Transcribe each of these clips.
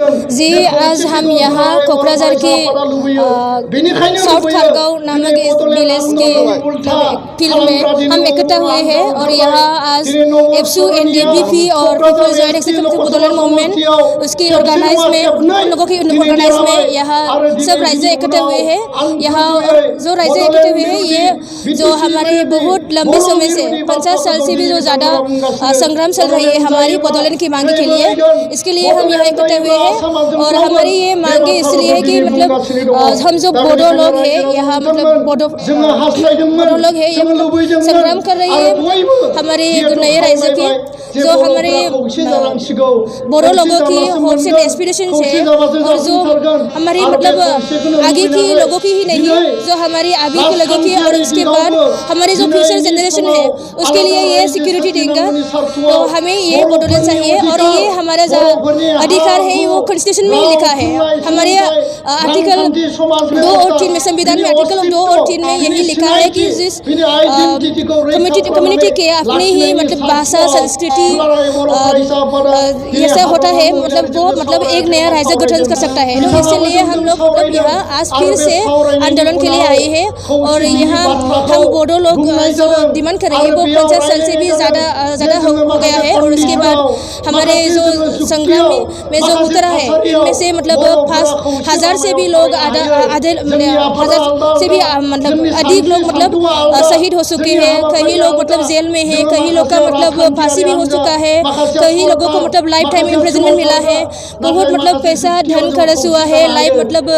जी, आज हम यहाँ कोकराझार के साउथ खारगांव नामक इस विलेज के फील्ड में हम इकट्ठा हुए हैं और यहाँ आज एफसू एनडीपीपी और peoples joint executive Bodoland movement उसकी ऑर्गेनाइज में उन लोगों की ऑर्गेनाइज में यहाँ सब राज्य इकट्ठे हुए हैं। यहाँ जो राज्य इकट्ठे हुए हैं ये जो हमारे बहुत लंबे समय से 50 साल से भी जो ज़्यादा संग्राम चल रही है हमारी बोडोलैंड की मांग के लिए, इसके लिए हम यहाँ इकट्ठे हुए हैं। और हमारी ये मांगे इसलिए है कि मतलब हम जो बोडो लोग हैं यहाँ मतलब बोडो लोग हैं ये मतलब संग्राम कर रही है हमारे नए राज्य के जो हमारे बोडो लोगों की होप से एस्पिरेशन है और जो हमारी मतलब आगे की लोगों की ही नहीं जो हमारी आगे के लोगों की और उसके बाद हमारे जो फ्यूचर जनरेशन है उसके लिए ये सिक्योरिटी देंगे। तो हमें ये बोडोलैंड चाहिए और ये हमारा जो अधिकार है वो कॉन्स्टिट्यूशन में ही लिखा है। हमारे आर्टिकल 2 और 3 में संविधान में आर्टिकल 2 और 3 में यही लिखा है कि जिस कम्युनिटी के अपने ही मतलब भाषा संस्कृति ऐसा होता है मतलब वो मतलब एक नया राज्य गठन कर सकता है। तो इसलिए हम लोग मतलब यहाँ आज फिर से आंदोलन के लिए आए हैं और यहाँ हम बोडो लोग जो डिमांड कर रहे हैं वो 50 साल से भी ज़्यादा हो गया है। और उसके बाद हमारे जो संग्राम में जो उतरा है इनमें से मतलब 1000 से भी लोग आधे 1000 से भी मतलब अधिक लोग मतलब शहीद हो चुके हैं। कई लोग मतलब जेल में हैं, कई लोग का मतलब फांसी भी हो चुका है, कई लोगों को मतलब लाइफ टाइम इम्प्रिजनमेंट मिला है, बहुत मतलब पैसा धन खर्च हुआ है, लाइफ मतलब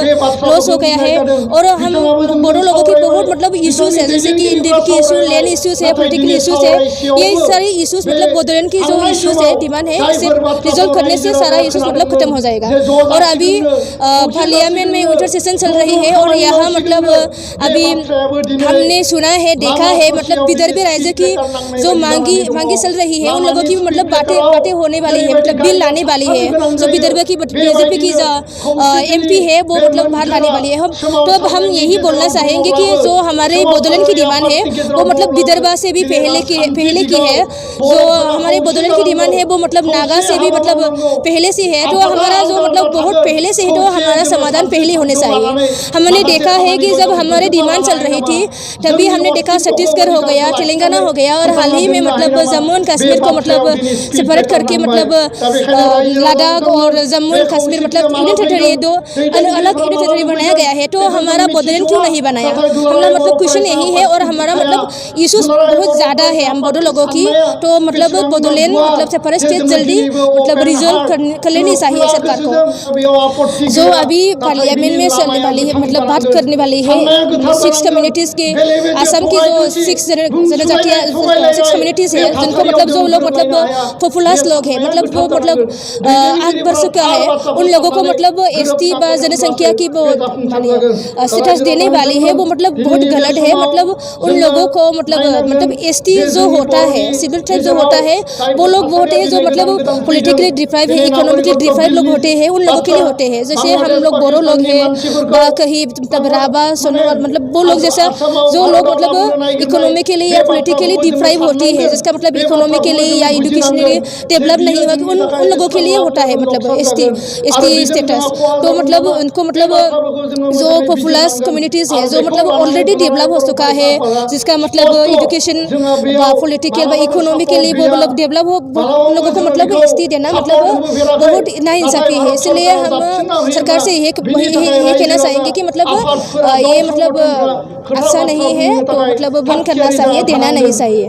लॉस हो गया है। और हम बोडो लोगों की बहुत मतलब इश्यूज है जैसे कि इंडियन की इशू, लैंड इश्यूज है, पोलिटिकल इश्यूज है। ये सारी इश्यूज मतलब बोडोलैंड की जो इश्यूज है डिमांड है इसे रिजोल्व करने से सारा इश्यूज मतलब खत्म हो जाएगा। और अभी पार्लियामेंट में विंटर सेशन चल रही है और यहाँ मतलब अभी हमने सुना है देखा है मतलब विदर्भ राज्य की जो मांगी चल रही है उन लोगों की मतलब बातें होने वाली है, मतलब बिल लाने वाली है। जो विदर्भ की बीजेपी की एमपी है वो मतलब बाहर लाने वाली है। तो अब हम यही बोलना चाहेंगे कि जो हमारे बोडोलैंड की डिमांड है वो मतलब विदर्भ से भी पहले की है। जो हमारे बोडोलैंड की डिमांड है वो मतलब नागा से भी मतलब पहले से है। तो हमारा जो मतलब बहुत पहले से है तो हमारा समाधान पहले होने चाहिए। हमने देखा है कि जब हमारी डिमांड चल रही थी तभी हमने देखा छत्तीसगढ़ हो गया, तेलंगाना हो गया और हाल ही में मतलब जम्मू एंड कश्मीर को मतलब सेपरेट करके मतलब लद्दाख और जम्मू एंड कश्मीर मतलब यूनियन टेरिटरी दो अलग यूनियन टेरिटरी बनाया गया है। तो हमारा बोडोलैंड क्यों नहीं बनाया? हमारा मतलब क्वेश्चन यही है। और हमारा मतलब इश्यूज बहुत ज़्यादा है हम बोडो लोगों की। तो मतलब बोडोलैंड मतलब सेपरेट स्टेट जल्दी मतलब रिजोल्व कर लेनी चाहिए सरकार को। जो अभी पार्लियामेंट में चलने वाली है मतलब बात करने वाली है 6 कम्युनिटीज़ के, असम की जो 6 जनजातियाँ 6 कम्युनिटीज़ है जिनको मतलब जो लोग मतलब पॉपुलर लोग हैं मतलब वो मतलब आग बढ़ चुका है उन लोगों को मतलब एसटी व जनसंख्या की वो स्टेटस देने वाली है वो मतलब बहुत गलत है। मतलब उन लोगों को मतलब एसटी जो होता है सिविल ट्राइब जो होता है वो लोग वो होते हैं जो मतलब पॉलिटिकली डिप्राइव है, इकोनॉमिकली डिप्राइव लोग होते हैं उन लोगों के लिए होते हैं। जैसे हम लोग बोडो लोग हैं कहीं मतलब राभा सोनवाल मतलब वो लोग जैसा जो लोग मतलब इकोनॉमिकली या पॉलिटिकली डिप्राइव होती है जिसका मतलब इकोनॉमिकली या एजुकेशनली डेवलप नहीं हुआ उन लोगों के लिए होता है मतलब एसटी स्टेटस। तो मतलब उनको मतलब जो पॉपुलर कम्युनिटीज़ है जो मतलब ऑलरेडी डेवलप हो चुका है जिसका मतलब एजुकेशन व पॉलिटिकल व इकोनॉमिकली वो मतलब डेवलप हो उन लोगों को मतलब एसटी देना मतलब बहुत नाइंसाफी है। इसलिए हम सरकार से ये कहना चाहेंगे कि मतलब ये मतलब अच्छा नहीं है तो मतलब बंद करना चाहिए, देना नहीं चाहिए।